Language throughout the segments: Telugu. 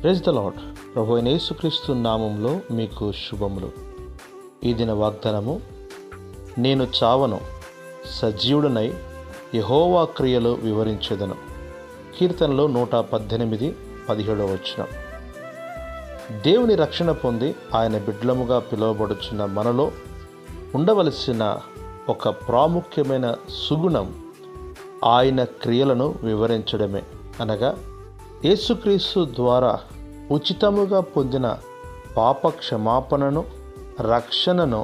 Praise the lord. ప్రభు అయిన యేసుక్రీస్తు నామంలో మీకు శుభములు. ఈ దిన వాగ్దానము, నేను చావను, సజీవుడనై యెహోవా క్రియలు వివరించెదను. కీర్తనలో 118, 17 వచనం. దేవుని రక్షణ పొంది ఆయన బిడ్డలముగా పిలువబడుచున్న మనలో ఉండవలసిన ఒక ప్రాముఖ్యమైన సుగుణం ఆయన క్రియలను వివరించడమే. అనగా యేసుక్రీస్తు ద్వారా ఉచితముగా పొందిన పాప క్షమాపణను, రక్షణను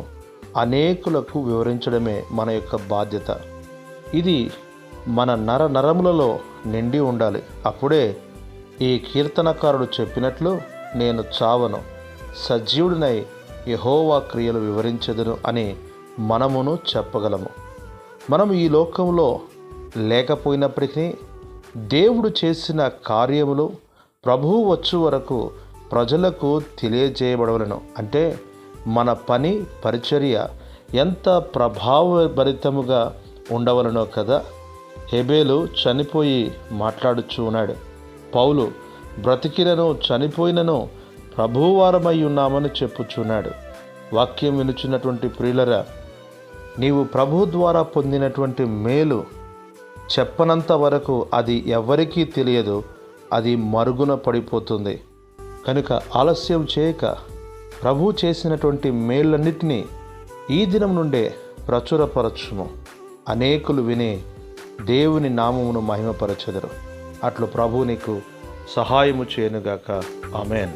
అనేకులకు వివరించడమే మన యొక్క బాధ్యత. ఇది మన నరములలో నిండి ఉండాలి. అప్పుడే ఈ కీర్తనకారుడు చెప్పినట్లు, నేను చావను, సజీవుడినై యెహోవా క్రియలు వివరించెదను అని మనమును చెప్పగలము. మనం ఈ లోకంలో లేకపోయినప్పటికీ దేవుడు చేసిన కార్యములు ప్రభువు వచ్చు వరకు ప్రజలకు తెలియజేయబడవలను. అంటే మన పని, పరిచర్య ఎంత ప్రభావభరితముగా ఉండవలనో కదా. హెబేలు చనిపోయి మాట్లాడుచూ ఉన్నాడు. పౌలు బ్రతికినను చనిపోయినను ప్రభువారమై ఉన్నామని చెప్పుచున్నాడు. వాక్యం వినుచున్నటువంటి ప్రియులరా, నీవు ప్రభు ద్వారా పొందినటువంటి మేలు చెప్పనంత వరకు అది ఎవరికీ తెలియదు, అది మరుగున పడిపోతుంది. కనుక ఆలస్యం చేయక ప్రభు చేసినటువంటి మేళ్ళన్నిటినీ ఈ దినం నుండే ప్రచురపరచుము. అనేకులు విని దేవుని నామమును మహిమపరచెదరు. అట్లు ప్రభు నీకు సహాయము చేయనుగాక. ఆమేన్.